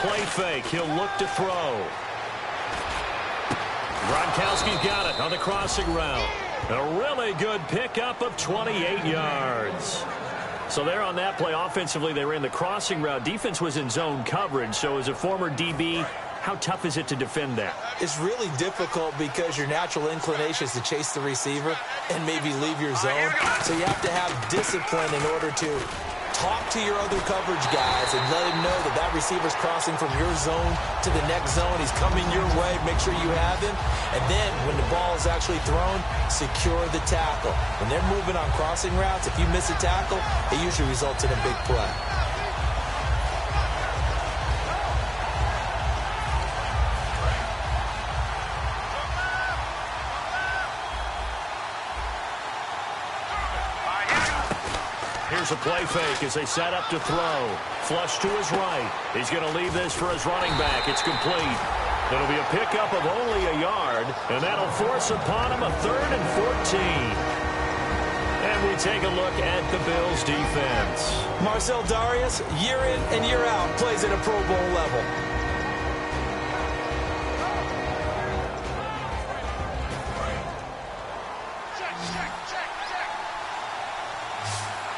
play fake. He'll look to throw. Gronkowski's got it on the crossing route. A really good pickup of 28 yards. So there on that play, offensively, they ran the crossing route. Defense was in zone coverage. So as a former DB, how tough is it to defend that? It's really difficult because your natural inclination is to chase the receiver and maybe leave your zone. So you have to have discipline in order to talk to your other coverage guys and let him know that that receiver's crossing from your zone to the next zone. He's coming your way. Make sure you have him. And then when the ball is actually thrown, secure the tackle. When they're moving on crossing routes, if you miss a tackle, it usually results in a big play. Here's a play fake as they set up to throw. Flush to his right. He's going to leave this for his running back. It's complete. It'll be a pickup of only a yard, and that'll force upon him a 3rd and 14. And we take a look at the Bills' defense. Marcel Darius, year in and year out, plays at a Pro Bowl level.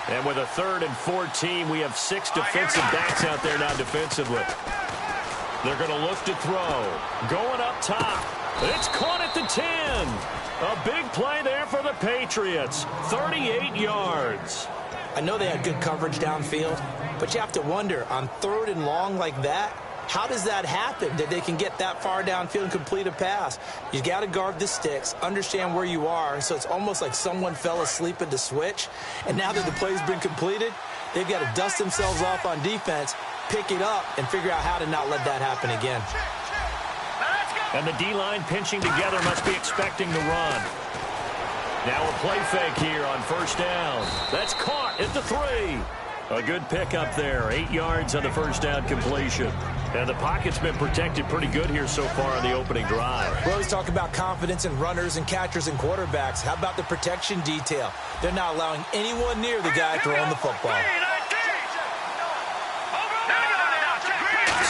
And with a 3rd and 14, we have 6 defensive backs out there now defensively. They're going to look to throw. Going up top. It's caught at the 10. A big play there for the Patriots. 38 yards. I know they had good coverage downfield, but you have to wonder, on 3rd and long like that, how does that happen that they can get that far downfield and complete a pass? You got to guard the sticks, understand where you are, so it's almost like someone fell asleep at the switch, and now that the play's been completed, they've got to dust themselves off on defense, pick it up, and figure out how to not let that happen again. And the D-line pinching together must be expecting the run. Now a play fake here on 1st down. That's caught at the 3. A good pickup there. 8 yards on the 1st down completion. And the pocket's been protected pretty good here so far on the opening drive. We always talk about confidence in runners and catchers and quarterbacks. How about the protection detail? They're not allowing anyone near the guy throwing the football.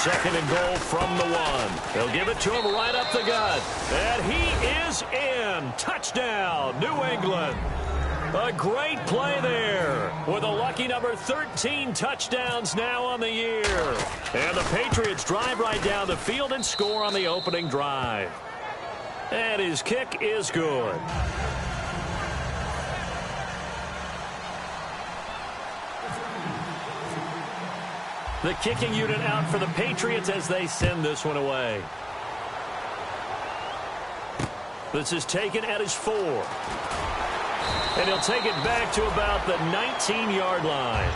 2nd and goal from the 1. They'll give it to him right up the gut. And he is in. Touchdown, New England. A great play there with a lucky number 13 touchdowns now on the year. And the Patriots drive right down the field and score on the opening drive. And his kick is good. The kicking unit out for the Patriots as they send this one away. This is taken at his 4. And he'll take it back to about the 19-yard line.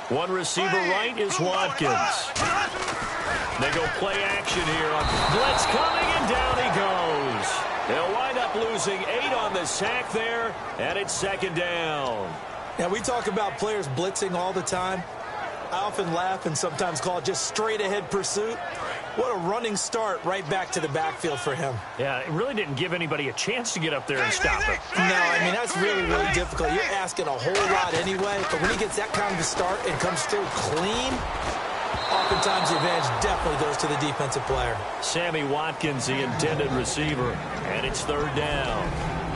One receiver right is Watkins. They go play action here on blitz coming, and down he goes. They'll wind up losing 8 on the sack there, and it's 2nd down. Now, we talk about players blitzing all the time. I often laugh and sometimes call it just straight-ahead pursuit. What a running start right back to the backfield for him. Yeah, it really didn't give anybody a chance to get up there and stop him. No, I mean, that's really, really difficult. You're asking a whole lot anyway, but when he gets that kind of a start and comes through clean, oftentimes the advantage definitely goes to the defensive player. Sammy Watkins, the intended receiver, and it's 3rd down.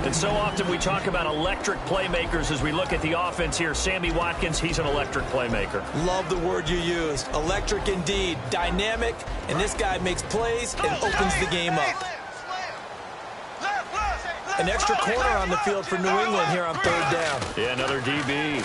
And so often we talk about electric playmakers as we look at the offense here. Sammy Watkins, he's an electric playmaker. Love the word you used. Electric indeed. Dynamic, and this guy makes plays and opens the game up. An extra corner on the field for New England here on 3rd down. Yeah, another DB.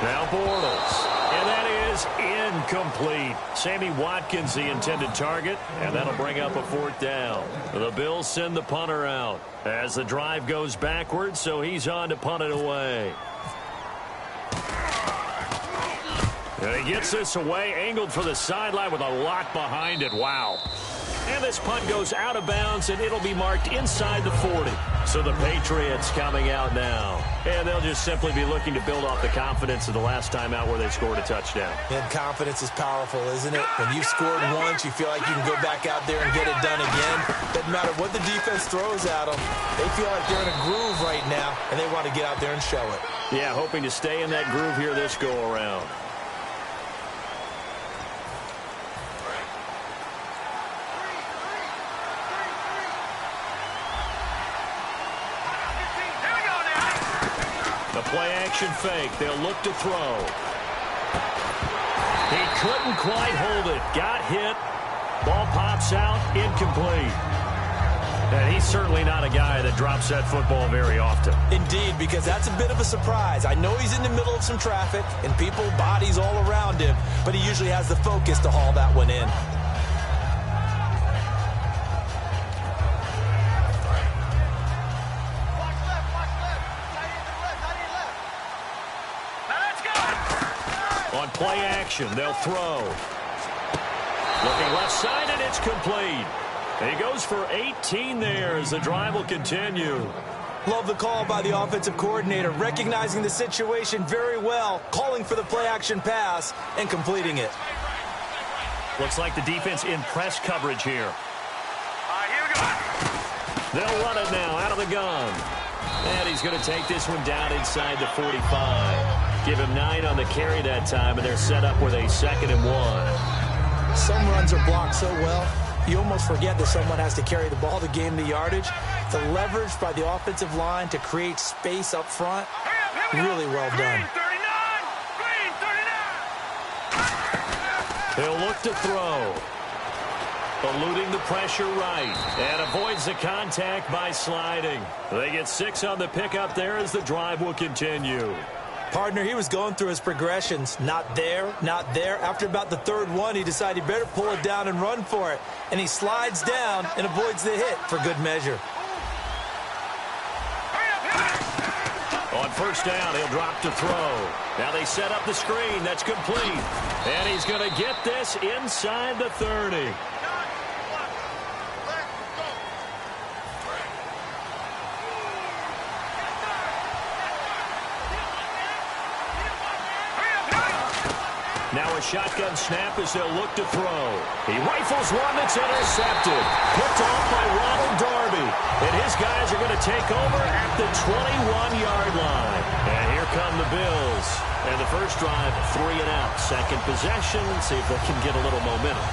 Now Bortles. And that is incomplete. Sammy Watkins, the intended target, and that'll bring up a 4th down. The Bills send the punter out as the drive goes backwards, so he's on to punt it away. And he gets this away, angled for the sideline with a lot behind it. Wow. And this punt goes out of bounds, and it'll be marked inside the 40. So the Patriots coming out now. And they'll just simply be looking to build off the confidence of the last time out where they scored a touchdown. And confidence is powerful, isn't it? When you've scored once, you feel like you can go back out there and get it done again. Doesn't matter what the defense throws at them. They feel like they're in a groove right now, and they want to get out there and show it. Yeah, hoping to stay in that groove here this go-around. The play-action fake. They'll look to throw. He couldn't quite hold it. Got hit. Ball pops out. Incomplete. And he's certainly not a guy that drops that football very often. Indeed, because that's a bit of a surprise. I know he's in the middle of some traffic and people, bodies all around him, but he usually has the focus to haul that one in. On play action, they'll throw. Looking left side, and it's complete. He goes for 18 there as the drive will continue. Love the call by the offensive coordinator, recognizing the situation very well, calling for the play-action pass and completing it. Looks like the defense in press coverage here. Here we go. They'll run it now out of the gun. And he's going to take this one down inside the 45. Give him 9 on the carry that time, and they're set up with a 2nd and 1. Some runs are blocked so well, you almost forget that someone has to carry the ball to gain the yardage. The leverage by the offensive line to create space up front, really well done. Green 39. He'll look to throw. Eluding the pressure right. And avoids the contact by sliding. They get 6 on the pickup there as the drive will continue. Partner, he was going through his progressions. Not there, not there. After about the 3rd one, he decided he better pull it down and run for it. And he slides down and avoids the hit for good measure. On 1st down, he'll drop to throw. Now they set up the screen. That's complete. And he's going to get this inside the 30. Now a shotgun snap as they'll look to throw. He rifles one that's intercepted. Picked off by Ronald Darby. And his guys are going to take over at the 21-yard line. And here come the Bills. And the first drive, 3 and out. Second possession. See if they can get a little momentum.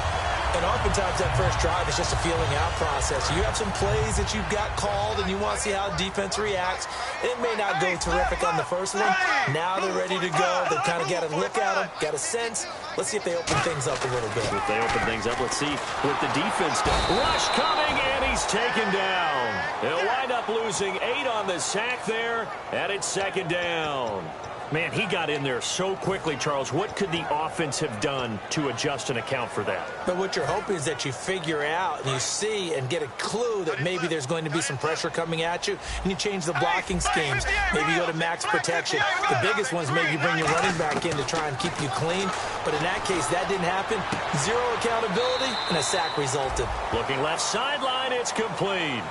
And oftentimes that first drive is just a feeling out process. You have some plays that you've got called and you want to see how defense reacts. It may not go terrific on the first one. Now they're ready to go. They've kind of got a look at them, got a sense. Let's see if they open things up a little bit. If they open things up, let's see what the defense does. Rush coming, and he's taken down. They'll wind up losing 8 on the sack there, and it's 2nd down. Man, he got in there so quickly, Charles. What could the offense have done to adjust and account for that? But what you're hoping is that you figure out and you see and get a clue that maybe there's going to be some pressure coming at you, and you change the blocking schemes. Maybe you go to max protection. The biggest one's maybe you bring your running back in to try and keep you clean. But in that case, that didn't happen. 0 accountability, and a sack resulted. Looking left sideline, it's complete.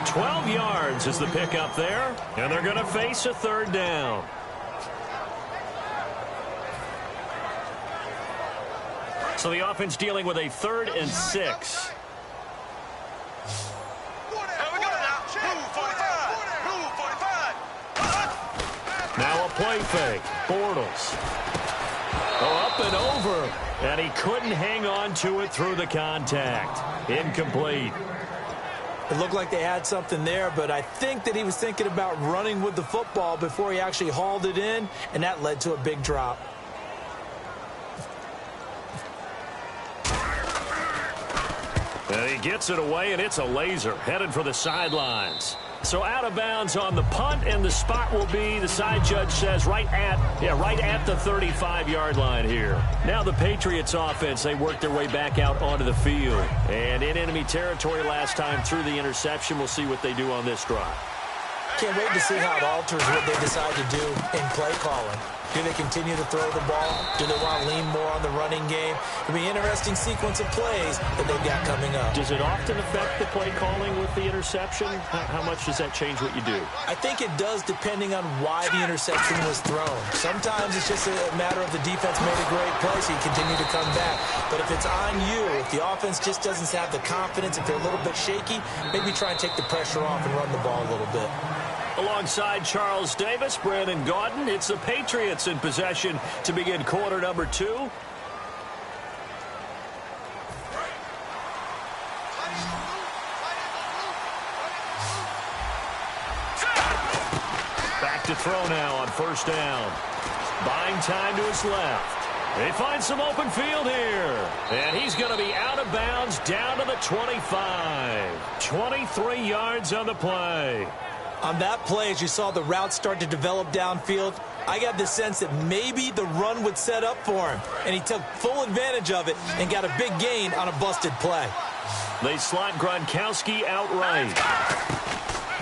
12 yards is the pickup there, and they're going to face a 3rd down. So the offense dealing with a 3rd and 6. Now a play fake. Bortles. Up and over. And he couldn't hang on to it through the contact. Incomplete. It looked like they had something there, but I think that he was thinking about running with the football before he actually hauled it in, and that led to a big drop. And he gets it away, and it's a laser headed for the sidelines. So out of bounds on the punt, and the spot will be, the side judge says, right at the 35-yard line here. Now the Patriots offense, they work their way back out onto the field. And in enemy territory last time through the interception. We'll see what they do on this drive. Can't wait to see how it alters what they decide to do in play calling. Do they continue to throw the ball? Do they want to lean more on the running game? It'll be an interesting sequence of plays that they've got coming up. Does it often affect the play calling with the interception? How much does that change what you do? I think it does depending on why the interception was thrown. Sometimes it's just a matter of the defense made a great play, so you continue to come back. But if it's on you, if the offense just doesn't have the confidence, if they're a little bit shaky, maybe try and take the pressure off and run the ball a little bit. Alongside Charles Davis, Brandon Gaudin, it's the Patriots in possession to begin quarter number 2. Back to throw now on first down. Buying time to his left. They find some open field here. And he's going to be out of bounds down to the 25. 23 yards on the play. On that play, as you saw the route start to develop downfield, I got the sense that maybe the run would set up for him. And he took full advantage of it and got a big gain on a busted play. They slot Gronkowski outright.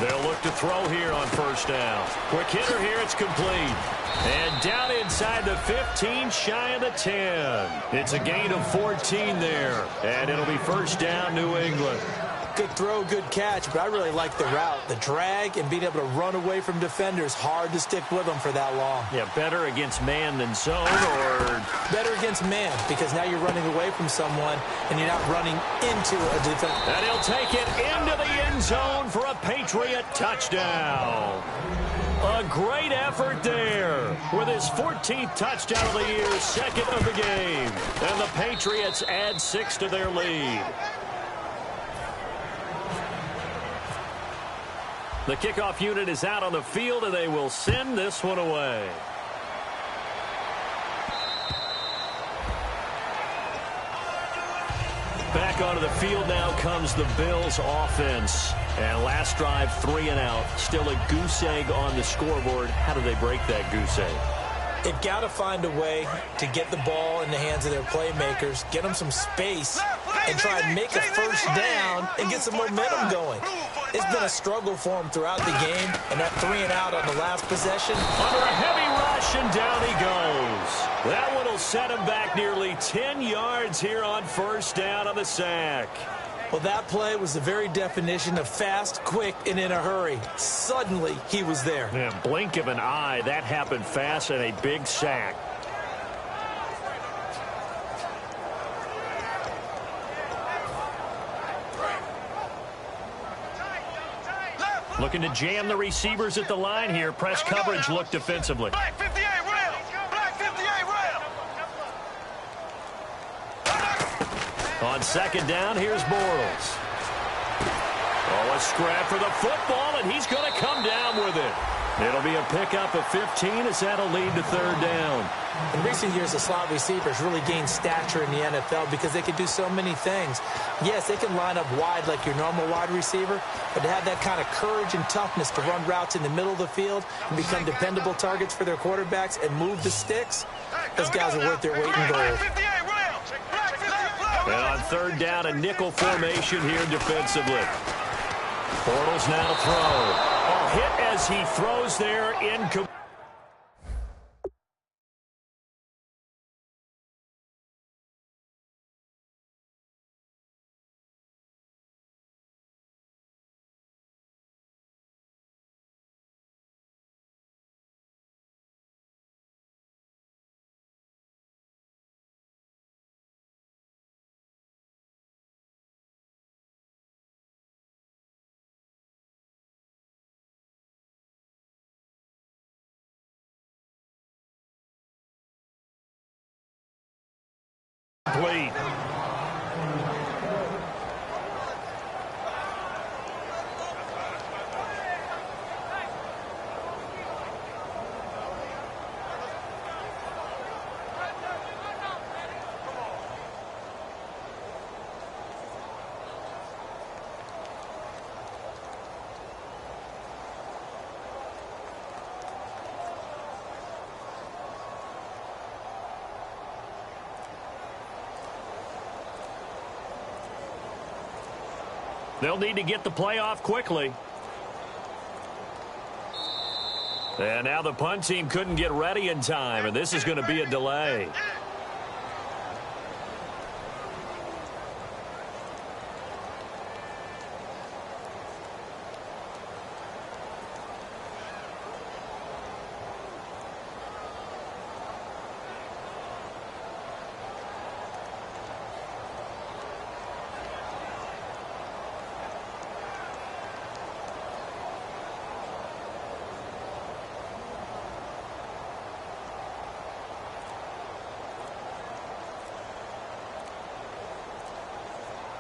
They'll look to throw here on first down. Quick hitter here, it's complete. And down inside the 15, shy of the 10. It's a gain of 14 there. And it'll be first down, New England. Good throw, good catch, but I really like the route. The drag and being able to run away from defenders, hard to stick with them for that long. Yeah, better against man than zone, or better against man, because now you're running away from someone and you're not running into a defense. And he'll take it into the end zone for a Patriot touchdown. A great effort there with his 14th touchdown of the year, second of the game. And the Patriots add 6 to their lead. The kickoff unit is out on the field, and they will send this one away. Back onto the field now comes the Bills offense. And last drive, 3 and out. Still a goose egg on the scoreboard. How do they break that goose egg? They've got to find a way to get the ball in the hands of their playmakers, get them some space, and try and make a first down and get some momentum going. It's been a struggle for them throughout the game, and that 3 and out on the last possession. Under a heavy rush, and down he goes. That one will set him back nearly 10 yards here on first down on the sack. Well, that play was the very definition of fast, quick, and in a hurry. Suddenly, he was there. Yeah, blink of an eye, that happened fast, and a big sack. Looking to jam the receivers at the line here. Press coverage look defensively. Black 58 rail. Black 58 rail. On second down, here's Bortles. Oh, a scrap for the football, and he's going to come down with it. It'll be a pickup of 15 as that'll lead to third down. In recent years, the slot receivers really gained stature in the NFL because they can do so many things. Yes, they can line up wide like your normal wide receiver, but to have that kind of courage and toughness to run routes in the middle of the field and become dependable targets for their quarterbacks and move the sticks, those guys are worth their weight in gold. And on third down, a nickel formation here defensively. Bortles now to throw. A hit as he throws there in. Complete. They'll need to get the play off quickly. And now the punt team couldn't get ready in time, and this is going to be a delay.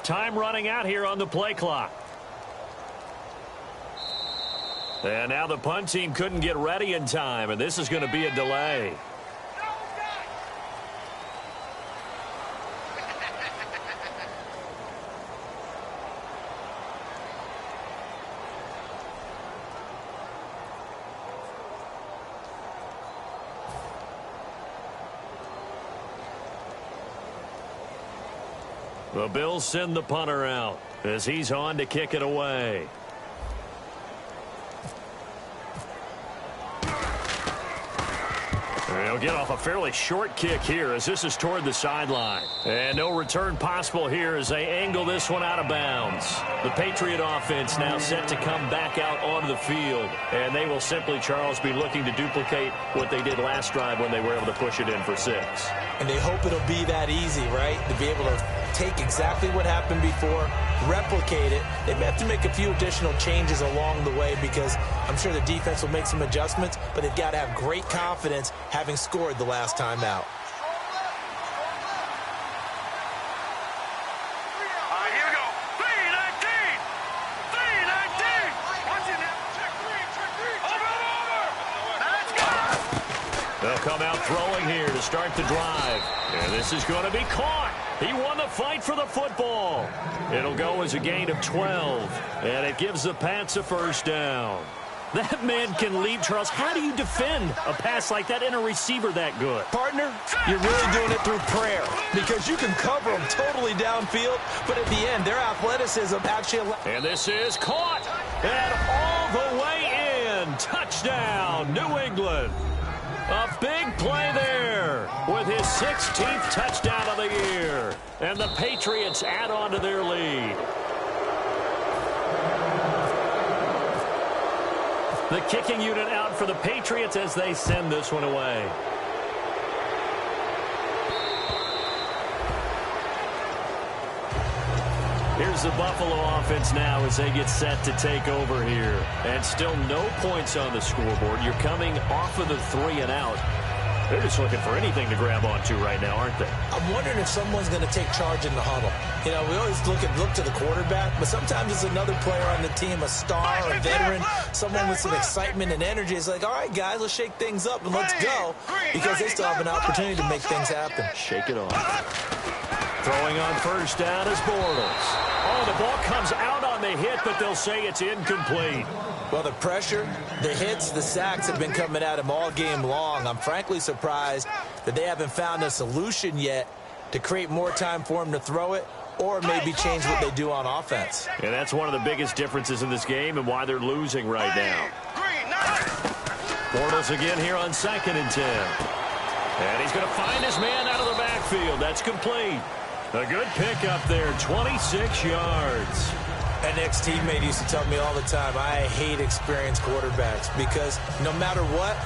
Time running out here on the play clock. And now the punt team couldn't get ready in time, and this is going to be a delay. The Bills send the punter out as he's on to kick it away. He'll get off a fairly short kick here as this is toward the sideline. And no return possible here as they angle this one out of bounds. The Patriot offense now set to come back out onto the field. And they will simply, Charles, be looking to duplicate what they did last drive when they were able to push it in for 6. And they hope it'll be that easy, right? To be able to take exactly what happened before, replicate it. They may have to make a few additional changes along the way because I'm sure the defense will make some adjustments, but they've got to have great confidence having scored the last time out. All right, here we go. 3-19. 3-19. Watch it now. Check three. Over. Now let's go. They'll come out throwing here to start the drive. And this is going to be caught. He won the fight for the football. It'll go as a gain of 12. And it gives the Pats a first down. That man can leap, Charles. How do you defend a pass like that and a receiver that good? Partner, you're really doing it through prayer because you can cover them totally downfield, but at the end, their athleticism actually... And this is caught. And all the way in. Touchdown, New England. A big play there with his 16th touchdown of the year. And the Patriots add on to their lead. The kicking unit out for the Patriots as they send this one away. Here's the Buffalo offense now as they get set to take over here. And still no points on the scoreboard. You're coming off of the 3 and out. They're just looking for anything to grab onto right now, aren't they? I'm wondering if someone's going to take charge in the huddle. You know, we always look to the quarterback, but sometimes it's another player on the team, a star, a veteran, someone with some excitement and energy. It's like, all right, guys, let's shake things up and let's go because they still have an opportunity to make things happen. Shake it off. Throwing on first down is Bortles. Oh, the ball comes out on the hit, but they'll say it's incomplete. Well, the pressure, the hits, the sacks have been coming at him all game long. I'm frankly surprised that they haven't found a solution yet to create more time for him to throw it or maybe change what they do on offense. And that's one of the biggest differences in this game and why they're losing right now. Bortles again here on 2nd and 10. And he's going to find his man out of the backfield. That's complete. A good pickup there, 26 yards. An ex-teammate used to tell me all the time, I hate experienced quarterbacks because no matter what,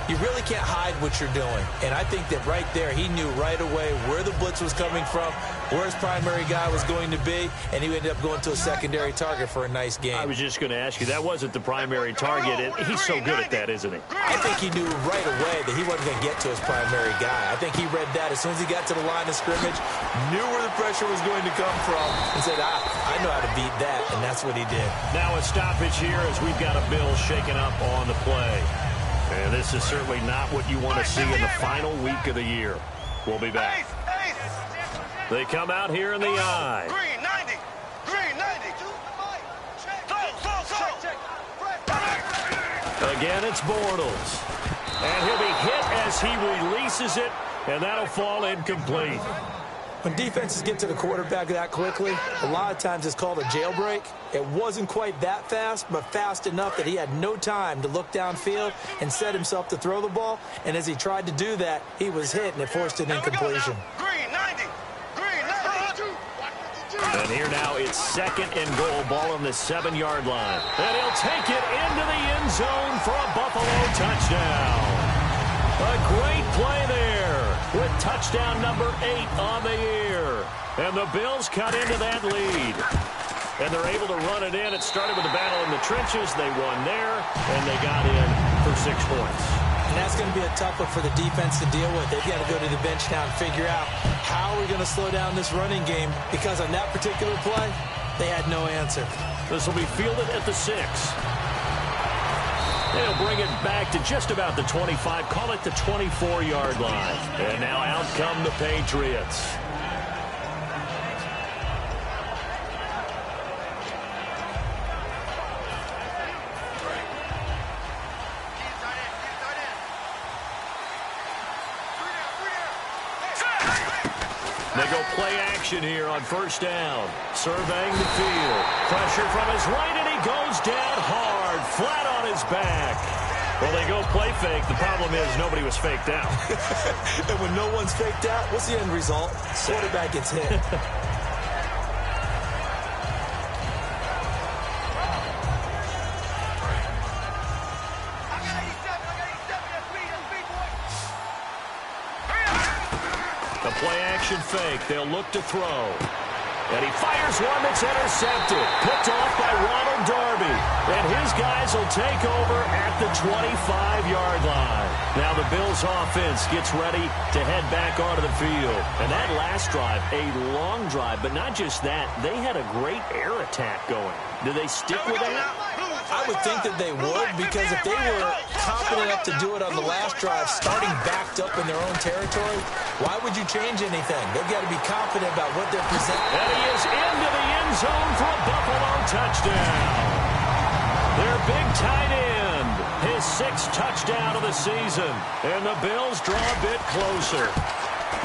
you really can't hide what you're doing. And I think that right there, he knew right away where the blitz was coming from, where his primary guy was going to be, and he ended up going to a secondary target for a nice game. I was just going to ask you, that wasn't the primary target. He's so good at that, isn't he? I think he knew right away that he wasn't going to get to his primary guy. I think he read that as soon as he got to the line of scrimmage, knew where the pressure was going to come from, and said, I know how to beat that, and that's what he did. Now a stoppage here as we've got a Bill shaken up on the play. And this is certainly not what you want to see in the final week of the year. We'll be back. They come out here in the I. Green 90. Green 90. Again, it's Bortles. And he'll be hit as he releases it, and that'll fall incomplete. When defenses get to the quarterback that quickly, a lot of times it's called a jailbreak. It wasn't quite that fast, but fast enough that he had no time to look downfield and set himself to throw the ball. And as he tried to do that, he was hit, and it forced an incompletion. Green, 90. Green, 92. And here now it's 2nd and goal, ball on the 7-yard line. And he'll take it into the end zone for a Buffalo touchdown. A great play there with touchdown number 8 on the year. And the Bills cut into that lead. And they're able to run it in. It started with a battle in the trenches. They won there, and they got in for 6 points. And that's going to be a tough one for the defense to deal with. They've got to go to the bench now and figure out how we're going to slow down this running game, because on that particular play, they had no answer. This will be fielded at the 6. They'll bring it back to just about the 25, call it the 24-yard line. And now out come the Patriots. They go play action here on 1st down. Surveying the field. Pressure from his right, and he goes down hard, flat on his back. Well, they go play fake. The problem is nobody was faked out. And when no one's faked out, what's the end result? Quarterback gets hit. The play-action fake. They'll look to throw. And he fires one that's intercepted. Picked off by Ronald Darby. And his guys will take over at the 25-yard line. Now the Bills' offense gets ready to head back onto the field. And that last drive, a long drive, but not just that. They had a great air attack going. Do they stick with that? I would think that they would, because if they were confident enough to do it on the last drive, starting backed up in their own territory, why would you change anything? They've got to be confident about what they're presenting. And he is into the end zone for a Buffalo touchdown. Their big tight end, his 6th touchdown of the season. And the Bills draw a bit closer.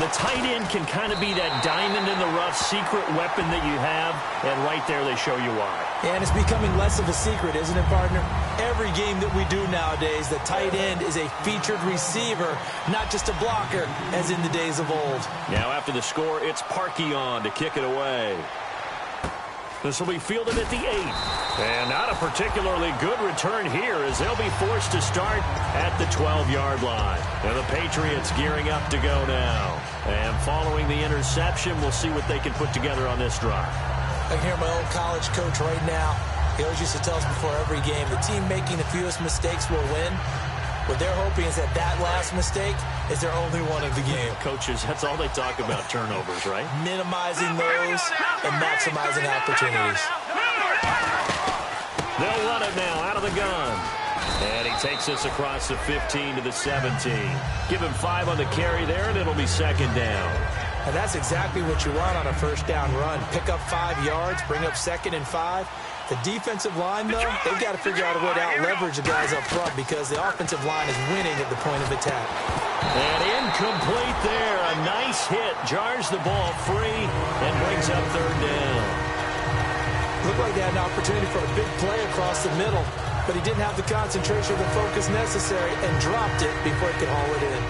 The tight end can kind of be that diamond in the rough secret weapon that you have, and right there they show you why. And it's becoming less of a secret, isn't it, partner? Every game that we do nowadays, the tight end is a featured receiver, not just a blocker, as in the days of old. Now after the score, it's Parkey on to kick it away. This will be fielded at the 8. And not a particularly good return here, as they'll be forced to start at the 12-yard line. And the Patriots gearing up to go now. And following the interception, we'll see what they can put together on this drive. I can hear my old college coach right now. He always used to tell us before every game, the team making the fewest mistakes will win. What they're hoping is that last mistake is their only one of the game. Coaches, that's all they talk about, turnovers, right? Minimizing those and maximizing opportunities. They'll run it now out of the gun. And he takes us across the 15 to the 17. Give him 5 on the carry there, and it'll be 2nd down. And that's exactly what you want on a 1st down run. Pick up 5 yards, bring up 2nd and 5. The defensive line, though, they've got to figure out a way to out-leverage the guys up front, because the offensive line is winning at the point of attack. And incomplete there. A nice hit. Jars the ball free and brings up 3rd down. Looked like they had an opportunity for a big play across the middle, but he didn't have the concentration or the focus necessary and dropped it before he could haul it in.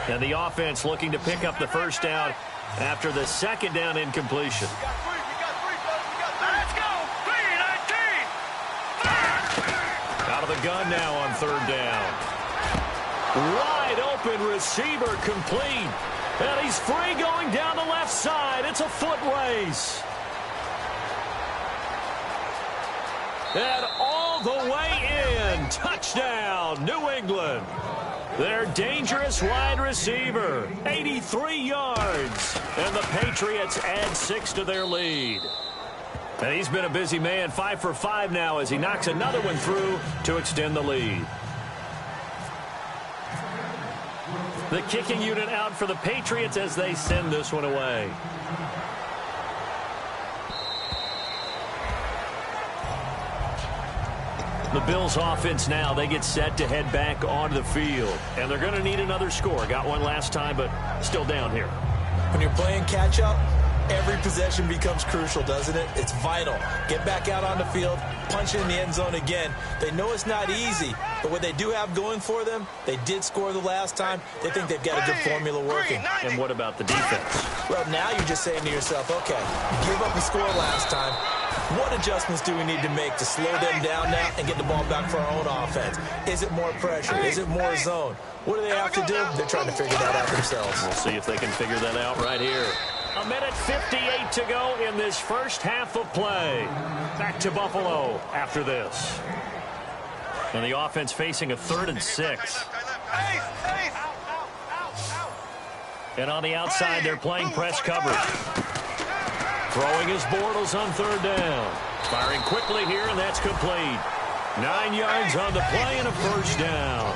And the offense looking to pick up the 1st down after the 2nd down incompletion. Let's go. 3-19. Out of the gun now on 3rd down. Wide open receiver complete. And he's free going down the left side. It's a foot race. And all the way in. Touchdown, New England. Their dangerous wide receiver, 83 yards. And the Patriots add 6 to their lead. And he's been a busy man, 5 for 5 now as he knocks another one through to extend the lead. The kicking unit out for the Patriots as they send this one away. The Bills offense now, they get set to head back onto the field. And they're going to need another score. Got one last time, but still down here. When you're playing catch-up, every possession becomes crucial, doesn't it? It's vital. Get back out on the field, punch it in the end zone again. They know it's not easy, but what they do have going for them, they did score the last time. They think they've got a good formula working. And what about the defense? Well, now you're just saying to yourself, okay, give up a score last time. What adjustments do we need to make to slow them down now and get the ball back for our own offense? Is it more pressure? Is it more zone? What do they have to do? They're trying to figure that out themselves. We'll see if they can figure that out right here. 1:58 to go in this first half of play. Back to Buffalo after this. And the offense facing a 3rd and 6. And on the outside, they're playing press coverage. Throwing his Bortles on 3rd down. Firing quickly here, and that's complete. 9 yards on the play and a first down.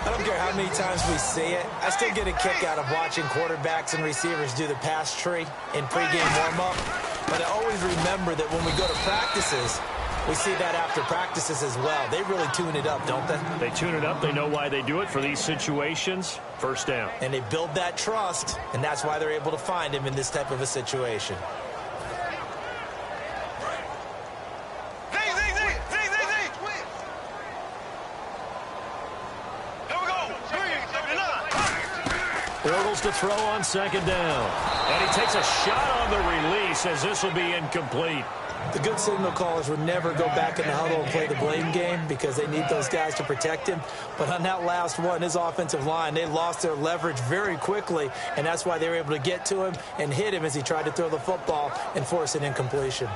I don't care how many times we see it. I still get a kick out of watching quarterbacks and receivers do the pass tree in pregame warm-up. But I always remember that when we go to practices, we see that after practices as well. They really tune it up, don't they? They tune it up. They know why they do it for these situations. First down. And they build that trust, and that's why they're able to find him in this type of a situation. Bortles to throw on 2nd down. And he takes a shot on the release as this will be incomplete. The good signal callers would never go back in the huddle and play the blame game because they need those guys to protect him. But on that last one, his offensive line, they lost their leverage very quickly, and that's why they were able to get to him and hit him as he tried to throw the football and force an incompletion.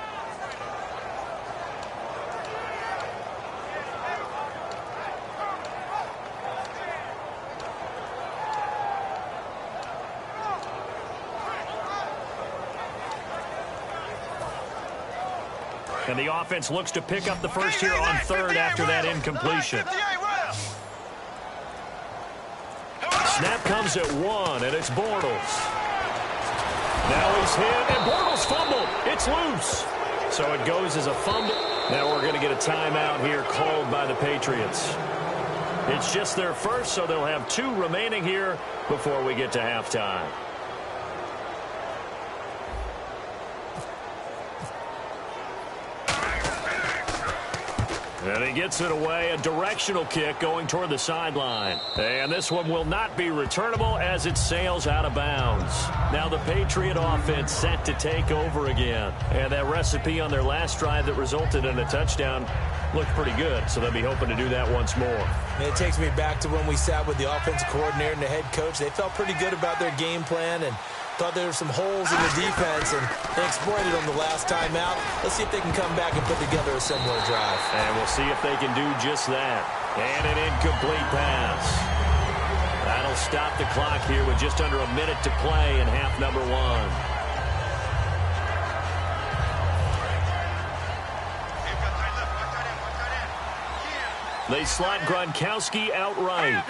And the offense looks to pick up the first here on 3rd after that incompletion. Snap comes at 1, and it's Bortles. Now he's hit, and Bortles fumbled. It's loose. So it goes as a fumble. Now we're going to get a timeout here called by the Patriots. It's just their first, so they'll have 2 remaining here before we get to halftime. And he gets it away, a directional kick going toward the sideline. And this one will not be returnable as it sails out of bounds. Now the Patriot offense set to take over again. And that recipe on their last drive that resulted in a touchdown looked pretty good, so they'll be hoping to do that once more. And it takes me back to when we sat with the offensive coordinator and the head coach. They felt pretty good about their game plan and thought there were some holes in the defense, and they exploited them the last time out. Let's see if they can come back and put together a similar drive. And we'll see if they can do just that. And an incomplete pass. That'll stop the clock here with just under a minute to play in half number 1. They slot Gronkowski outright.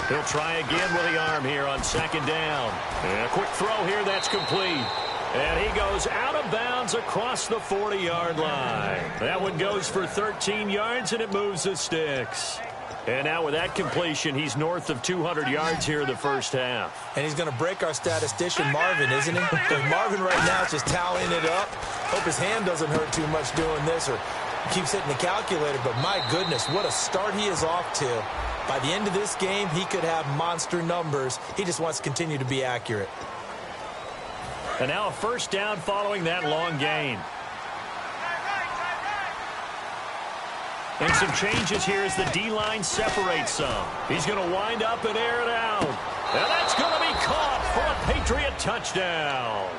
He'll try again with the arm here on 2nd down. And a quick throw here, that's complete. And he goes out of bounds across the 40-yard line. That one goes for 13 yards, and it moves the sticks. And now with that completion, he's north of 200 yards here in the first half. And he's going to break our statistician, Marvin, isn't he? Because Marvin right now is just tallying it up. Hope his hand doesn't hurt too much doing this or keeps hitting the calculator. But my goodness, what a start he is off to. By the end of this game, he could have monster numbers. He just wants to continue to be accurate. And now a first down following that long gain. And some changes here as the D-line separates some. He's going to wind up and air it out. And that's going to be caught for a Patriot touchdown.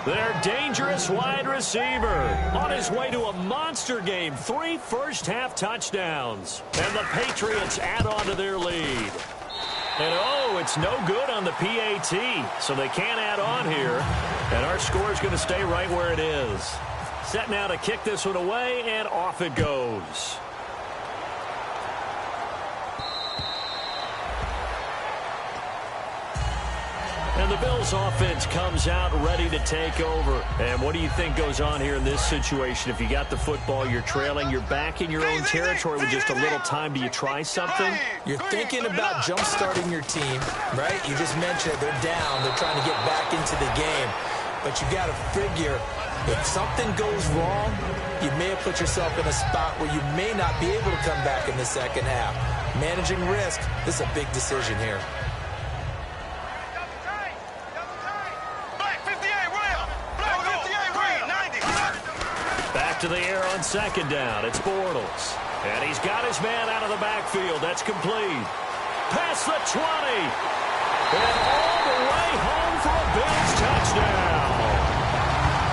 Their dangerous wide receiver on his way to a monster game. 3 first-half touchdowns. And the Patriots add on to their lead. And, oh, it's no good on the PAT, so they can't add on here. And our score is going to stay right where it is. Set now to kick this one away, and off it goes. And the Bills offense comes out ready to take over. And what do you think goes on here in this situation? If you got the football, you're trailing, you're back in your own territory with just a little time. Do you try something? You're thinking about jump-starting your team, right? You just mentioned it. They're down. They're trying to get back into the game. But you got to figure, if something goes wrong, you may have put yourself in a spot where you may not be able to come back in the second half. Managing risk, this is a big decision here. To the air on second down. It's Bortles. And he's got his man out of the backfield. That's complete. Past the 20. And all the way home for a Bills touchdown.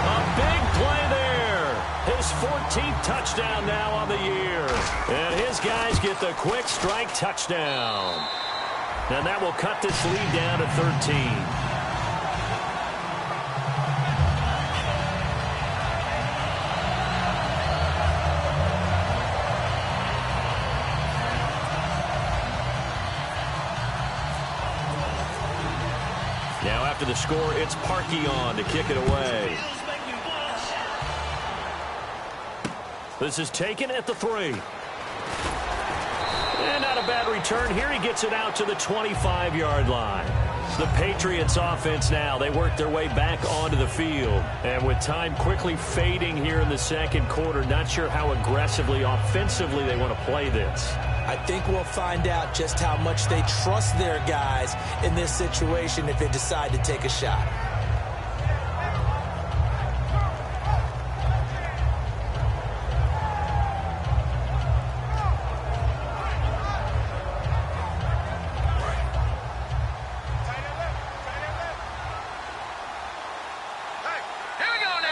A big play there. His 14th touchdown now on the year. And his guys get the quick strike touchdown. And that will cut this lead down to 13. Now after the score, it's Parkey on to kick it away. This is taken at the 3. And not a bad return here. He gets it out to the 25-yard line. The Patriots offense now, they work their way back onto the field. And with time quickly fading here in the second quarter, not sure how aggressively, offensively they want to play this. I think we'll find out just how much they trust their guys in this situation if they decide to take a shot.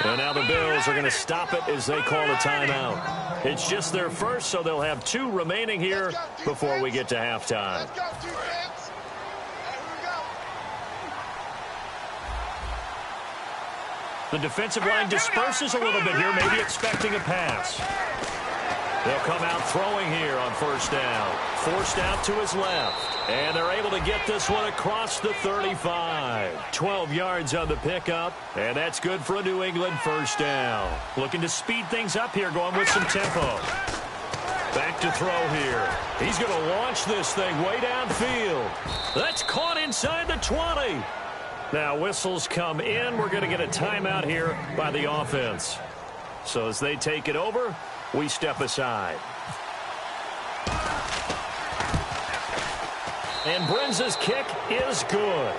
And now the Bills are going to stop it as they call a timeout. It's just their first, so they'll have 2 remaining here before we get to halftime. The defensive line disperses a little bit here, maybe expecting a pass. They'll come out throwing here on first down. Forced out to his left. And they're able to get this one across the 35. 12 yards on the pickup. And that's good for a New England first down. Looking to speed things up here, going with some tempo. Back to throw here. He's going to launch this thing way downfield. That's caught inside the 20. Now whistles come in. We're going to get a timeout here by the offense. So as they take it over, we step aside. And Brenza's kick is good.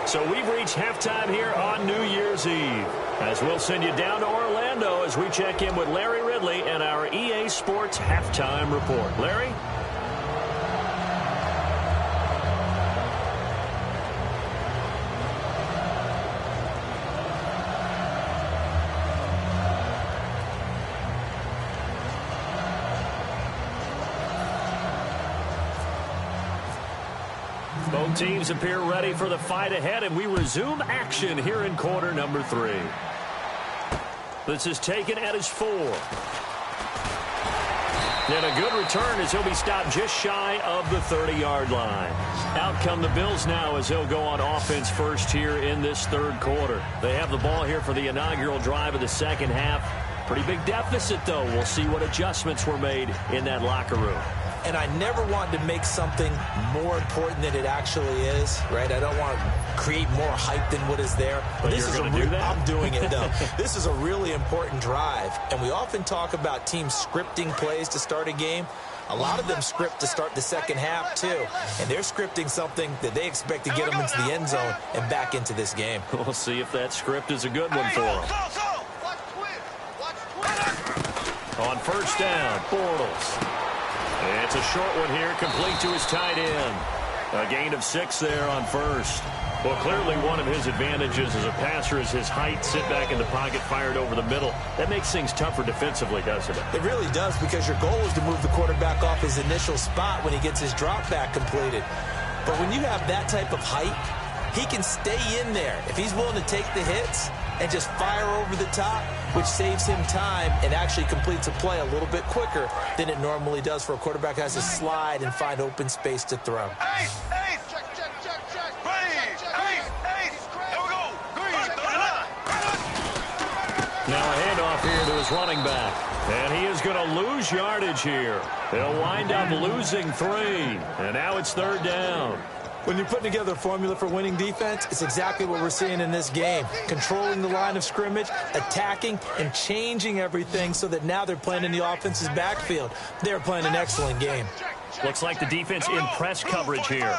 So we've reached halftime here on New Year's Eve. As we'll send you down to Orlando as we check in with Larry Ridley and our EA Sports Halftime Report. Larry? Both teams appear ready for the fight ahead, and we resume action here in quarter number 3. This is taken at his 4. And a good return as he'll be stopped just shy of the 30-yard line. Out come the Bills now as they'll go on offense first here in this third quarter. They have the ball here for the inaugural drive of the second half. Pretty big deficit, though. We'll see what adjustments were made in that locker room. And I never want to make something more important than it actually is, right? I don't want to create more hype than what is there. But this you're going to do that? I'm doing it, though. This is a really important drive. And we often talk about teams scripting plays to start a game. A lot of them script to start the second half, too. And they're scripting something that they expect to get them into the end zone and back into this game. We'll see if that script is a good one for them. On first down, Bortles. It's a short one here, complete to his tight end. A gain of 6 there on first. Well, clearly one of his advantages as a passer is his height. Sit back in the pocket, fired over the middle. That makes things tougher defensively, doesn't it? It really does, because your goal is to move the quarterback off his initial spot when he gets his drop back completed. But when you have that type of height, he can stay in there if he's willing to take the hits and just fire over the top, which saves him time and actually completes a play a little bit quicker than it normally does for a quarterback who has to slide and find open space to throw. his running back. And he is going to lose yardage here. He'll wind up losing 3. And now it's 3rd down. When you're putting together a formula for winning defense, it's exactly what we're seeing in this game. Controlling the line of scrimmage, attacking, and changing everything so that now they're playing in the offense's backfield. They're playing an excellent game. Looks like the defense in press coverage here.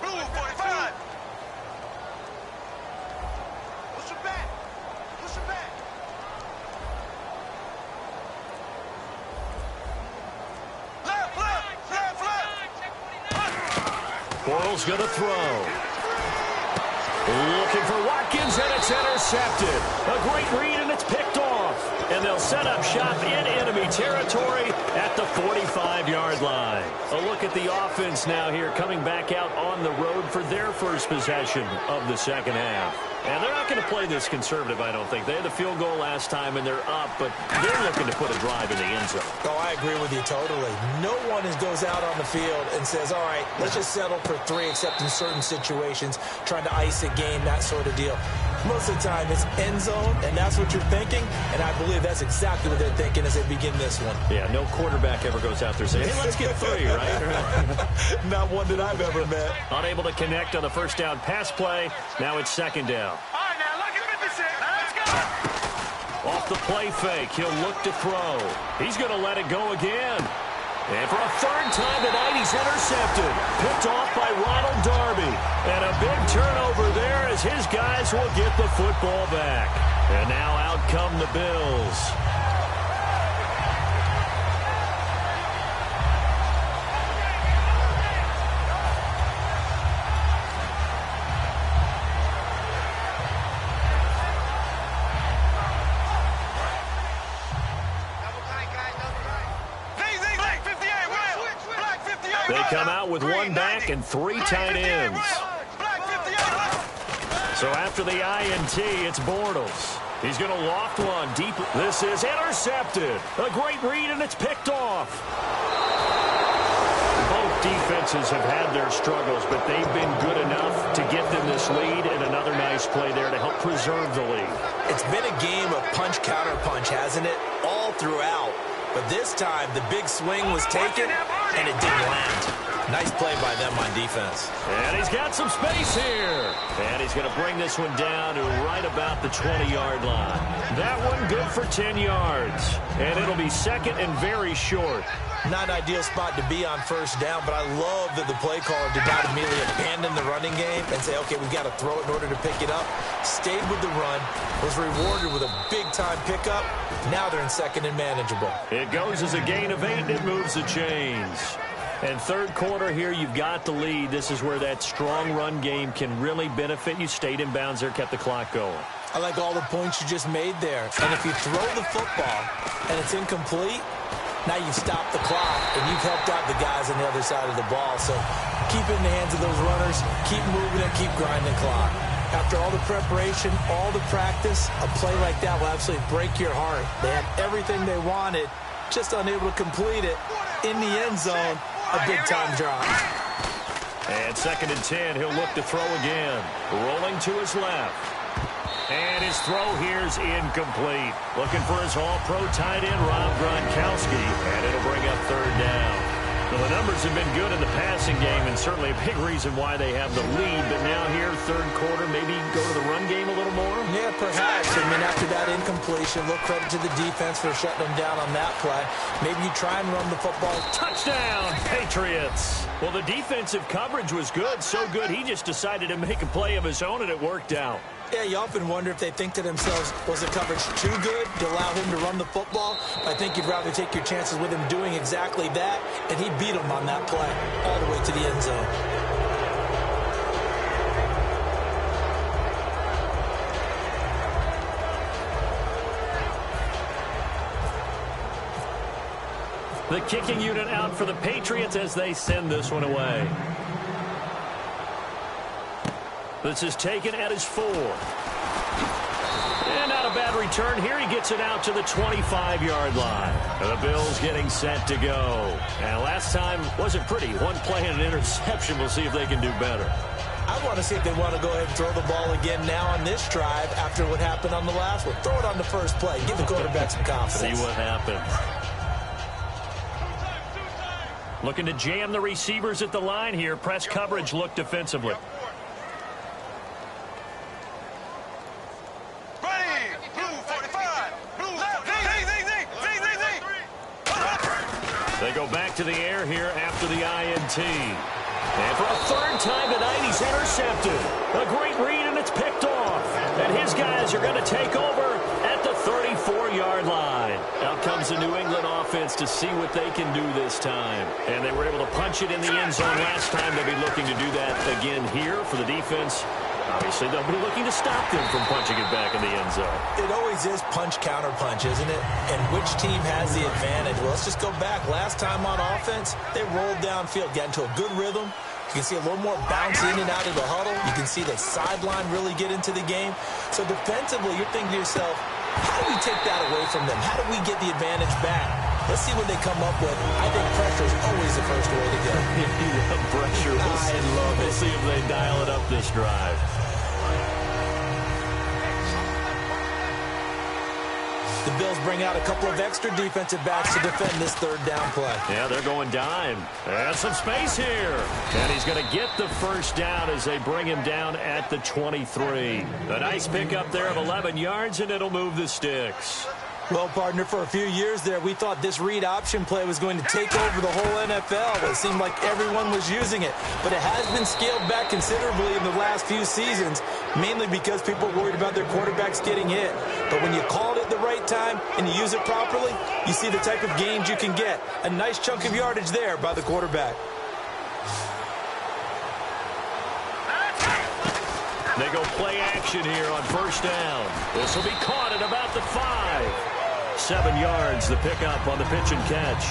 Blue 45. Push it back. Push it back. Left, left, left, left. Bortles going to throw. Looking for Watkins, and it's intercepted. A great read, and it's picked off. And they'll set up shop in enemy territory at the 45-yard line. A look at the offense now here, coming back out on the road for their first possession of the second half. And they're not going to play this conservative, I don't think. They had the field goal last time, and they're up, but they're looking to put a drive in the end zone. Oh, I agree with you totally. No one goes out on the field and says, all right, let's just settle for 3, except in certain situations, trying to ice a game, that sort of deal. Most of the time, it's end zone, and that's what you're thinking, and I believe that's exactly what they're thinking as they begin this one. Yeah, no quarterback ever goes out there saying, hey, let's get 3, right? Not one that I've ever met. Unable to connect on the first down pass play. Now it's 2nd down. All right, now look at 56. Now let's go. Off the play fake, he'll look to throw. He's going to let it go again. And for a 3rd time tonight, he's intercepted. Picked off by Ronald Darby. And a big turnover there as his guys will get the football back. And now out come the Bills. They come out with 1 back and 3 tight ends. So after the INT, it's Bortles. He's going to loft one deep. This is intercepted. A great read, and it's picked off. Both defenses have had their struggles, but they've been good enough to get them this lead, and another nice play there to help preserve the lead. It's been a game of punch-counter-punch, hasn't it? All throughout. But this time, the big swing was taken, and it didn't land. Nice play by them on defense. And he's got some space here. And he's going to bring this one down to right about the 20-yard line. That one good for 10 yards. And it'll be 2nd and very short. Not an ideal spot to be on 1st down, but I love that the play caller did not immediately abandon the running game and say, okay, we've got to throw it in order to pick it up. Stayed with the run, was rewarded with a big-time pickup. Now they're in 2nd and manageable. It goes as a gain of 8, and it moves the chains. And 3rd quarter here, you've got the lead. This is where that strong run game can really benefit you. Stayed in bounds there, kept the clock going. I like all the points you just made there. And if you throw the football and it's incomplete, now you've stopped the clock, and you've helped out the guys on the other side of the ball. So keep it in the hands of those runners. Keep moving it. Keep grinding the clock. After all the preparation, all the practice, a play like that will absolutely break your heart. They had everything they wanted, just unable to complete it. In the end zone, a big-time drop. And 2nd and 10, he'll look to throw again. Rolling to his left. And his throw here's incomplete. Looking for his all-pro tight end, Rob Gronkowski. And it'll bring up 3rd down. Well, the numbers have been good in the passing game, and certainly a big reason why they have the lead. But now here, 3rd quarter, maybe go to the run game a little more? Yeah, perhaps. I mean, after that incompletion, a little credit to the defense for shutting them down on that play. Maybe you try and run the football. Touchdown, Patriots! Well, the defensive coverage was good, so good he just decided to make a play of his own, and it worked out. Yeah, you often wonder if they think to themselves, was the coverage too good to allow him to run the football? I think you'd rather take your chances with him doing exactly that, and he beat him on that play all the way to the end zone. The kicking unit out for the Patriots as they send this one away. This is taken at his 4. And not a bad return here. He gets it out to the 25-yard line. The Bills getting set to go. And last time wasn't pretty. One play and an interception. We'll see if they can do better. I want to see if they want to go ahead and throw the ball again now on this drive after what happened on the last one. Throw it on the first play. Give the quarterback some confidence. See what happens. Looking to jam the receivers at the line here. Press coverage look defensively. They go back to the air here after the INT. And for a third time tonight, he's intercepted. A great read, and it's picked off. And his guys are going to take over at the 34-yard line. Out comes the New England offense to see what they can do this time. And they were able to punch it in the end zone last time. They'll be looking to do that again here for the defense. Obviously, they'll be looking to stop them from punching it back in the end zone. It always is punch-counter-punch, isn't it? And which team has the advantage? Well, let's just go back. Last time on offense, they rolled downfield, got into a good rhythm. You can see a little more bounce in and out of the huddle. You can see the sideline really get into the game. So defensively, you're thinking to yourself, how do we take that away from them? How do we get the advantage back? Let's see what they come up with. I think pressure is always the first way to go. Pressure. We'll see if they dial it up this drive. The Bills bring out a couple of extra defensive backs to defend this third down play. Yeah, they're going dime. And some space here. And he's going to get the first down as they bring him down at the 23. A nice pickup there of 11 yards, and it'll move the sticks. Well, partner, for a few years there, we thought this read option play was going to take over the whole NFL. It seemed like everyone was using it. But it has been scaled back considerably in the last few seasons, mainly because people are worried about their quarterbacks getting hit. But when you call it at the right time and you use it properly, you see the type of gains you can get. A nice chunk of yardage there by the quarterback. They go play action here on first down. This will be caught at about the 5. 7 yards, the pickup on the pitch and catch.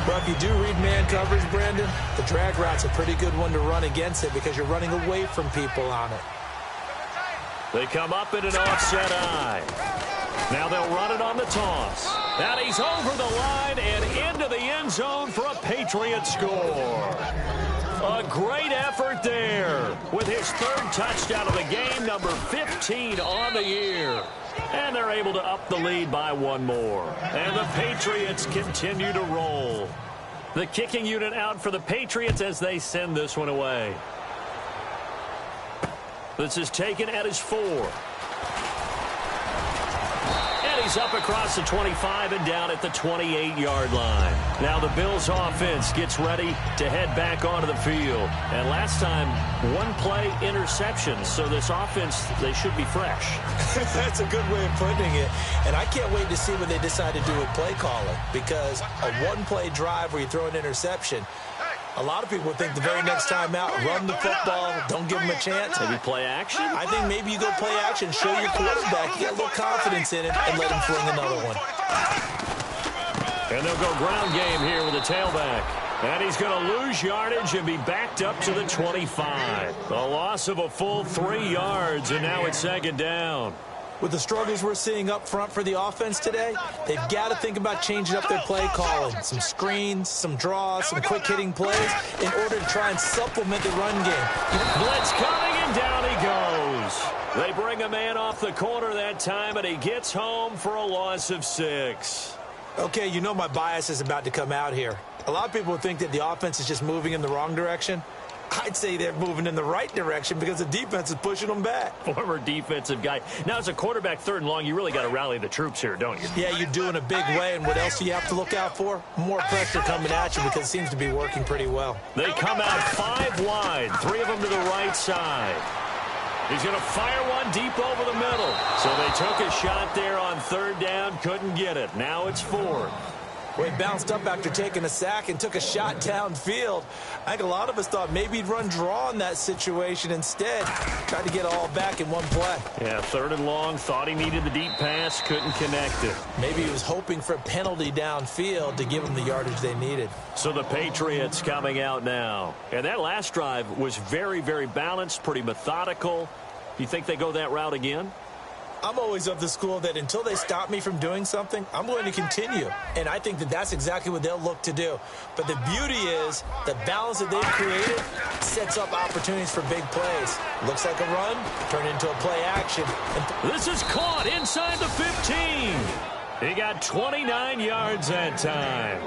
Well, if you do read man coverage, Brandon, the drag route's a pretty good one to run against it because you're running away from people on it. They come up in an offset eye. Now they'll run it on the toss. And he's over the line and into the end zone for a Patriot score. A great effort there with his third touchdown of the game, number 15 on the year. And they're able to up the lead by one more. And the Patriots continue to roll. The kicking unit out for the Patriots as they send this one away. This is taken at his 4. And he's up across the 25 and down at the 28-yard line. Now the Bills offense gets ready to head back onto the field. And last time, one play interception. So this offense, they should be fresh. That's a good way of putting it. And I can't wait to see what they decide to do with play calling. Because a one-play drive where you throw an interception, a lot of people think the very next time out, run the football, don't give them a chance. Maybe play action? I think maybe you go play action, show your quarterback, get a little confidence in it, and let him fling another one. And they'll go ground game here with a tailback. And he's going to lose yardage and be backed up to the 25. A loss of a full 3 yards, and now it's second down. With the struggles we're seeing up front for the offense today, they've got to think about changing up their play calling. Some screens, some draws, some quick-hitting plays in order to try and supplement the run game. Blitz coming, and down he goes. They bring a man off the corner that time, and he gets home for a loss of 6. Okay, you know my bias is about to come out here. A lot of people think that the offense is just moving in the wrong direction. I'd say they're moving in the right direction because the defense is pushing them back. Former defensive guy. Now, as a quarterback, 3rd and long, you really got to rally the troops here, don't you? Yeah, you do in a big way. And what else do you have to look out for? More pressure coming at you because it seems to be working pretty well. They come out 5 wide, 3 of them to the right side. He's going to fire one deep over the middle. So they took a shot there on 3rd down, couldn't get it. Now it's 4th. Well, he bounced up after taking a sack and took a shot downfield. I think a lot of us thought maybe he'd run draw in that situation instead. Tried to get it all back in one play. Yeah, 3rd and long, thought he needed the deep pass, couldn't connect it. Maybe he was hoping for a penalty downfield to give him the yardage they needed. So the Patriots coming out now. And that last drive was very, very balanced, pretty methodical. You think they go that route again? I'm always of the school that until they stop me from doing something, I'm going to continue. And I think that that's exactly what they'll look to do. But the beauty is the balance that they've created sets up opportunities for big plays. Looks like a run, turned into a play action. This is caught inside the 15. He got 29 yards that time.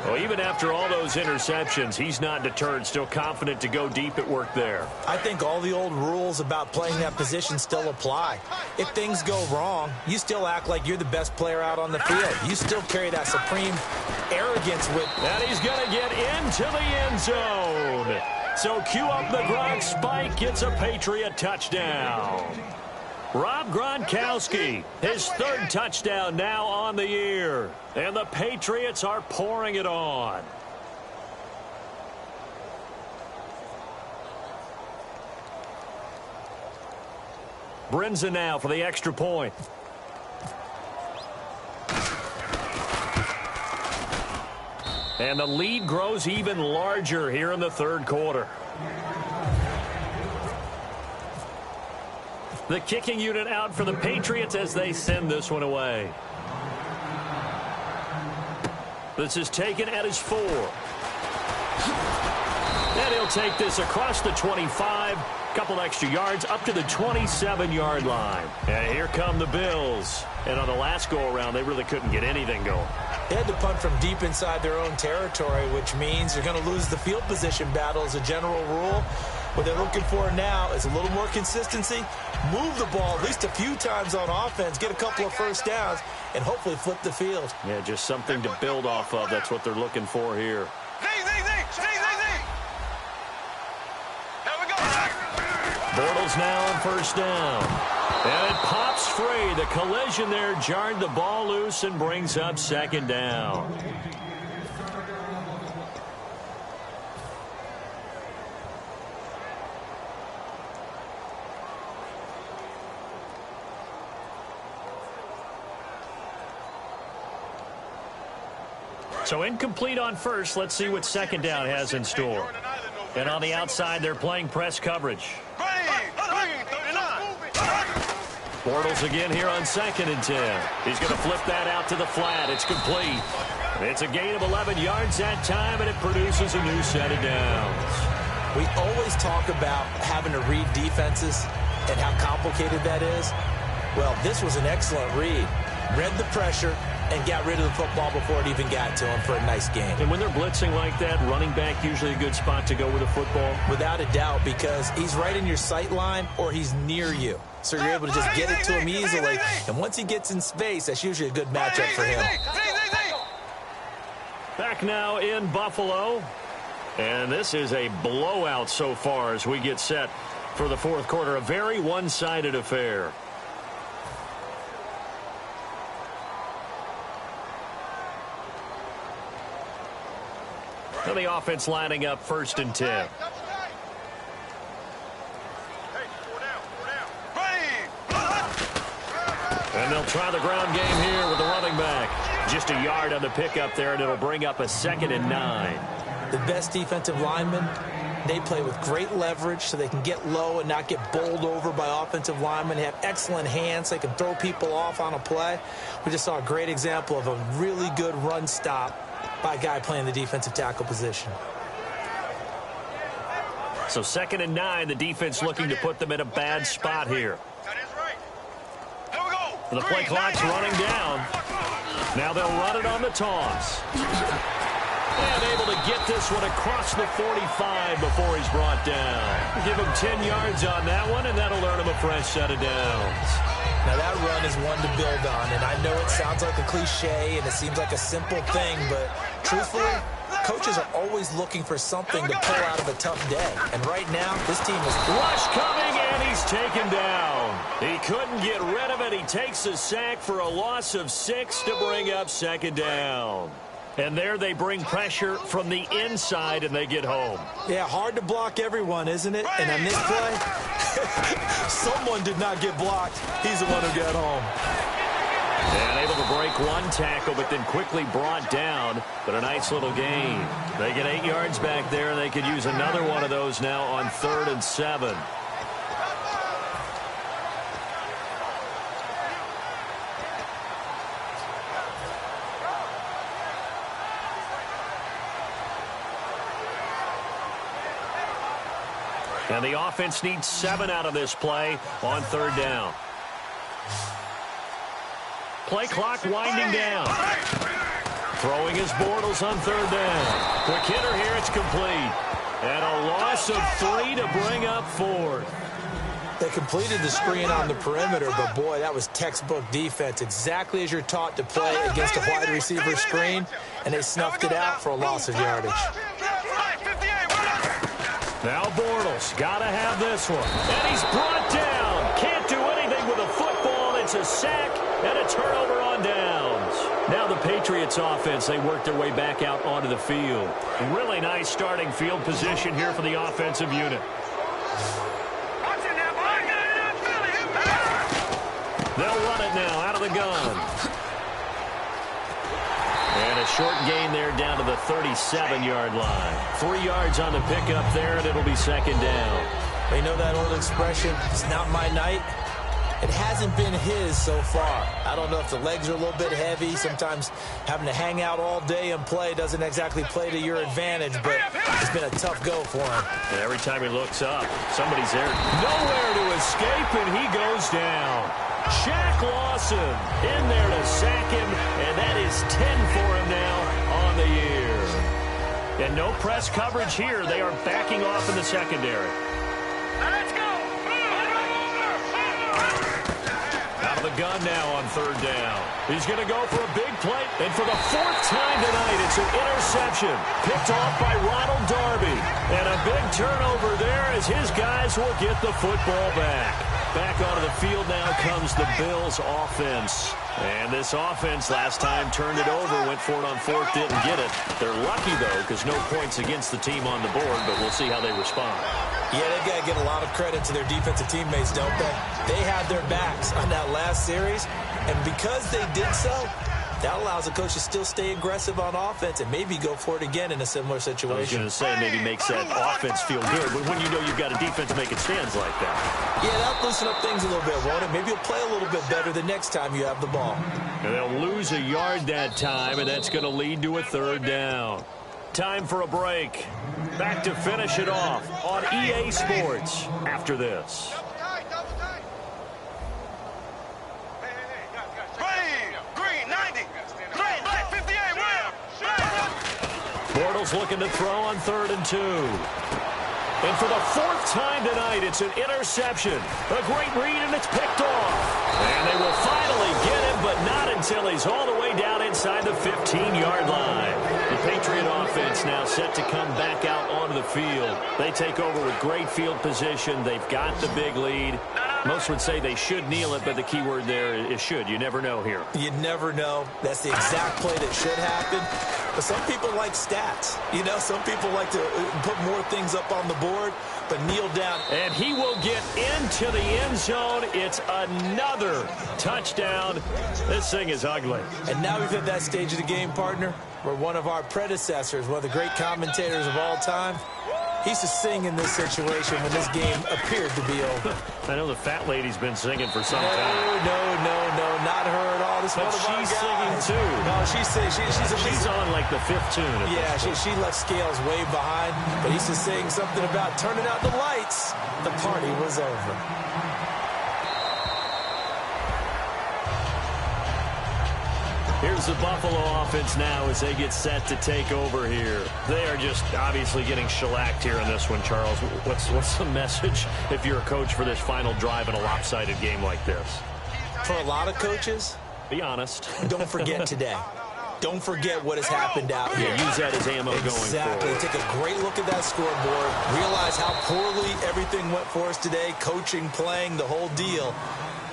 Well, even after all those interceptions, he's not deterred, still confident to go deep at work there. I think all the old rules about playing that position still apply. If things go wrong, you still act like you're the best player out on the field. You still carry that supreme arrogance with... And he's going to get into the end zone. So cue up the Gronk spike, gets a Patriot touchdown. Rob Gronkowski, his third touchdown now on the year. And the Patriots are pouring it on. Brinza now for the extra point. And the lead grows even larger here in the third quarter. The kicking unit out for the Patriots as they send this one away. This is taken at his 4. And he'll take this across the 25. Couple extra yards up to the 27-yard line. And here come the Bills. And on the last go-around, they really couldn't get anything going. They had to punt from deep inside their own territory, which means you're going to lose the field position battle as a general rule. What they're looking for now is a little more consistency, move the ball at least a few times on offense, get a couple of first downs, and hopefully flip the field. Yeah, just something to build off of. That's what they're looking for here. Bortles now on first down. And it pops free. The collision there jarred the ball loose and brings up second down. So incomplete on first. Let's see what second down has in store. And on the outside, they're playing press coverage. Bortles again here on 2nd and 10. He's going to flip that out to the flat. It's complete. It's a gain of 11 yards that time, and it produces a new set of downs. We always talk about having to read defenses and how complicated that is. Well, this was an excellent read. Read the pressure and got rid of the football before it even got to him for a nice game. And when they're blitzing like that, running back usually a good spot to go with a football? Without a doubt, because he's right in your sight line or he's near you. So you're able to just get it to him easily. And once he gets in space, that's usually a good matchup for him. Back now in Buffalo. And this is a blowout so far as we get set for the fourth quarter. A very one-sided affair. So the offense lining up 1st and 10. And they'll try the ground game here with the running back. Just a yard on the pickup there, and it'll bring up a 2nd and 9. The best defensive linemen, they play with great leverage so they can get low and not get bowled over by offensive linemen. They have excellent hands. They can throw people off on a play. We just saw a great example of a really good run stop by a guy playing the defensive tackle position. So 2nd and 9, the defense looking to put them in a bad spot here. The play clock's running down. Now they'll run it on the toss. And able to get this one across the 45 before he's brought down. Give him 10 yards on that one, and that'll earn him a fresh set of downs. Now that run is one to build on, and I know it sounds like a cliche and it seems like a simple thing, but truthfully, coaches are always looking for something to pull out of a tough day. And right now, this team is... Rush coming, and he's taken down. He couldn't get rid of it. He takes a sack for a loss of 6 to bring up 2nd down. And there they bring pressure from the inside, and they get home. Yeah, hard to block everyone, isn't it? And on this play, someone did not get blocked. He's the one who got home. And able to break one tackle, but then quickly brought down. But a nice little gain. They get 8 yards back there, and they could use another one of those now on 3rd and 7. And the offense needs 7 out of this play on 3rd down. Play clock winding down. Throwing his Bortles on 3rd down. Quick hitter here, it's complete. And a loss of 3 to bring up 4th. They completed the screen on the perimeter, but boy, that was textbook defense. Exactly as you're taught to play against a wide receiver screen, and they snuffed it out for a loss of yardage. Now Bortles, gotta have this one. And he's brought down. Can't do anything with a football. It's a sack and a turnover on downs. Now the Patriots offense, they work their way back out onto the field. Really nice starting field position here for the offensive unit. They'll run it now out of the gun. And a short gain there down to the 37-yard line. 3 yards on the pickup there, and it'll be 2nd down. You know that old expression, it's not my night? It hasn't been his so far. I don't know if the legs are a little bit heavy. Sometimes having to hang out all day and play doesn't exactly play to your advantage, but it's been a tough go for him. And every time he looks up, somebody's there. Nowhere to escape, and he goes down. Shaq Lawson in there to sack him, and that is 10 for him now on the year. And no press coverage here. They are backing off in the secondary. Let's go! Out of the gun now on 3rd down. He's going to go for a big play. And for the 4th time tonight, it's an interception. Picked off by Ronald Darby. And a big turnover there as his guys will get the football back. Back onto the field now comes the Bills offense. And this offense last time turned it over, went for it on 4th, didn't get it. They're lucky, though, because no points against the team on the board, but we'll see how they respond. Yeah, they've got to give a lot of credit to their defensive teammates, don't they? They had their backs on that last series, and because they did so, that allows the coach to still stay aggressive on offense and maybe go for it again in a similar situation. I was going to say maybe makes that offense feel good, but when you know you've got a defense making stands like that. Yeah, that'll loosen up things a little bit, won't it? Maybe you'll play a little bit better the next time you have the ball. And they'll lose a yard that time, and that's going to lead to a 3rd down. Time for a break. Back to finish it off on EA Sports after this. Bortles looking to throw on 3rd and 2. And for the 4th time tonight, it's an interception. A great read, and it's picked off. And they will finally get him, but not until he's all the way down inside the 15-yard line. The Patriot offense now set to come back out onto the field. They take over with great field position. They've got the big lead. Most would say they should kneel it, but the key word there is should. You never know here. You never know. That's the exact play that should happen. But some people like stats. You know, some people like to put more things up on the board, but kneel down. And he will get into the end zone. It's another touchdown. This thing is ugly. And now we've hit that stage of the game, partner, where one of our predecessors, one of the great commentators of all time, he used to sing in this situation when this game appeared to be over. I know the fat lady's been singing for some time. No, not her at all. This but one of our she's guys. singing too. No, she's on like the 5th tune. Yeah, she left scales way behind, but he used to sing something about turning out the lights. The party was over. Here's the Buffalo offense now as they get set to take over here. They are just obviously getting shellacked here in this one, Charles. What's the message if you're a coach for this final drive in a lopsided game like this? For a lot of coaches, be honest. Don't forget today. Don't forget what has happened out here. Yeah, use that as ammo going forward. Exactly. Take a great look at that scoreboard. Realize how poorly everything went for us today. Coaching, playing, the whole deal.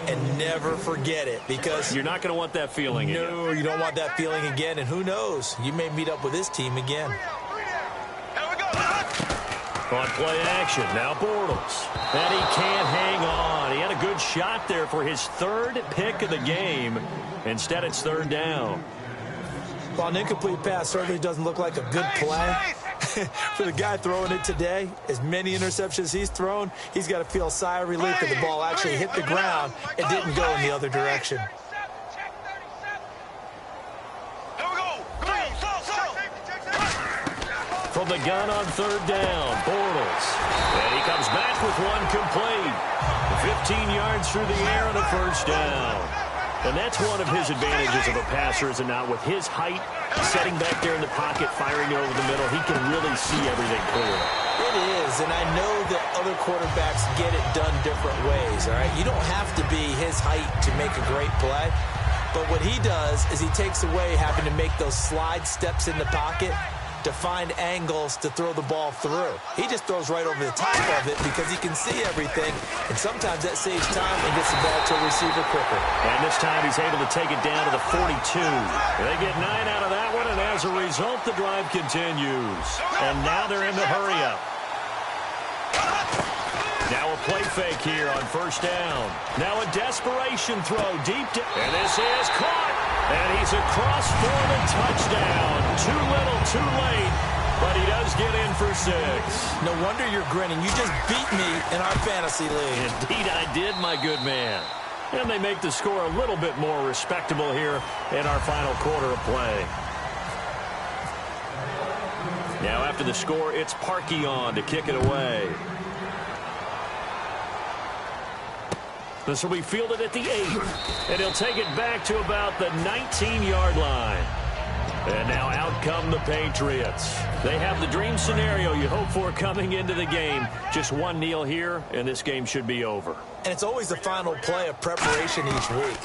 And never forget it, because you're not going to want that feeling again. No, you don't want that feeling again. And who knows? You may meet up with this team again. On play action, now Bortles. And he can't hang on. He had a good shot there for his 3rd pick of the game. Instead, it's 3rd down. Well, an incomplete pass certainly doesn't look like a good play. For the guy throwing it today, as many interceptions he's thrown, he's got to feel a sigh of relief that the ball actually hit the ground and didn't go in the other direction. from the gun on third down. Bortles. And he comes back with one complete. 15 yards through the air and a first down. And that's one of his advantages of a passer, is it not? With his height, setting back there in the pocket, firing it over the middle, he can really see everything clearly. It is, and I know that other quarterbacks get it done different ways, all right? You don't have to be his height to make a great play. But what he does is he takes away having to make those slide steps in the pocket to find angles to throw the ball through. He just throws right over the top of it because he can see everything, and sometimes that saves time and gets the ball to a receiver quicker. And this time he's able to take it down to the 42. They get 9 out of that one, and as a result, the drive continues. And now they're in the hurry-up. Now a play fake here on first down. Now a desperation throw deep down. And this is caught. And he's across for the touchdown. Too little, too late. But he does get in for 6. No wonder you're grinning. You just beat me in our fantasy league. Indeed I did, my good man. And they make the score a little bit more respectable here in our final quarter of play. Now after the score, it's Parkey on to kick it away. This will be fielded at the 8. And he'll take it back to about the 19-yard line. And now out come the Patriots. They have the dream scenario you hope for coming into the game. Just one kneel here, and this game should be over. And it's always the final play of preparation each week.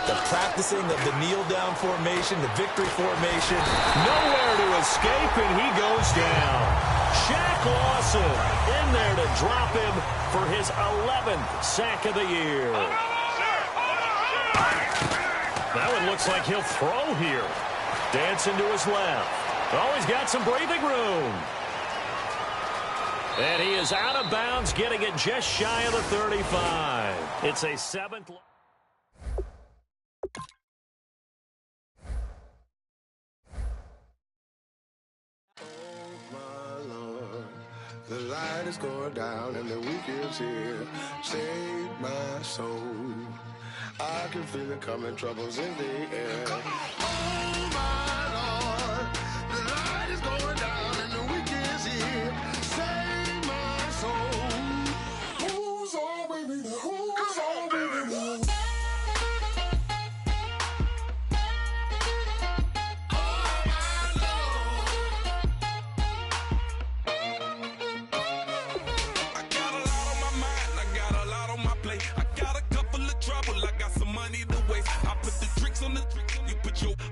The practicing of the kneel-down formation, the victory formation. Nowhere to escape, and he goes down. Shaq Lawson in there to drop him for his 11th sack of the year. That one looks like he'll throw here. Dancing to his left. Oh, he's got some breathing room. And he is out of bounds, getting it just shy of the 35. It's a 7th. The light is going down and the week is here. Save my soul. I can feel it coming, troubles in the air. Oh my Lord, the light is going down and the week is here. Save my soul. Who's all with me now? Who's all with me now?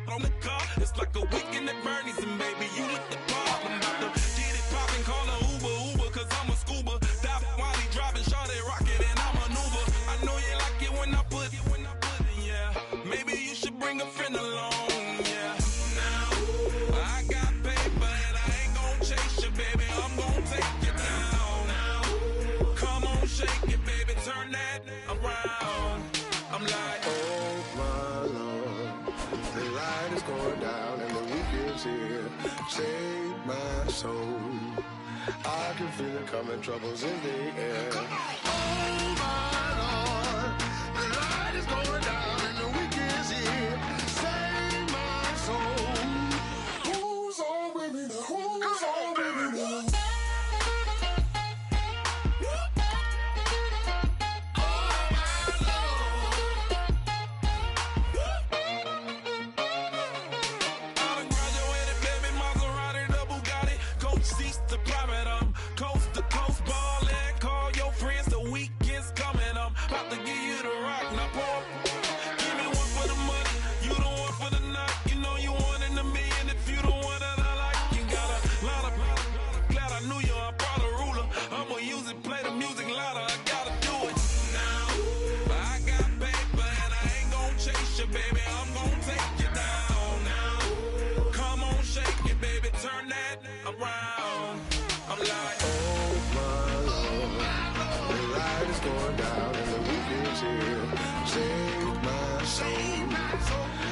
On the car, it's like a weekend at Bernie's, and baby, you look the part. I'm about to get it poppin', call a Uber, cause I'm a scuba. Dive while he driving, shot it, rocket, and I maneuver. I know you like it when I put it, yeah. Maybe you should bring a friend along, yeah. Now, I got paper, and I ain't gon' chase you, baby. I'm gon' take you down. Now, come on, shake it, baby, turn that around. I'm like, oh my Lord. The light is going down and the week is here. Save my soul. I can feel it coming, troubles in the air. Oh my Lord, the light is going down and the week is here. Save my soul. Who's all with me now? Who's all with me now?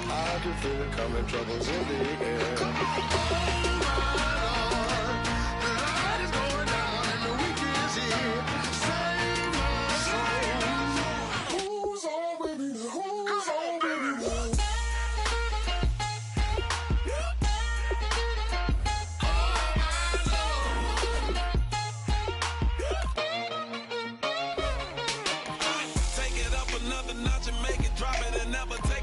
I can feel it coming, troubles in the air. Oh my Lord, the light is going down and the week is here. Save my soul. Who's all with me now? Who's all with me now? Oh my Lord. another notch and make it drop it and never take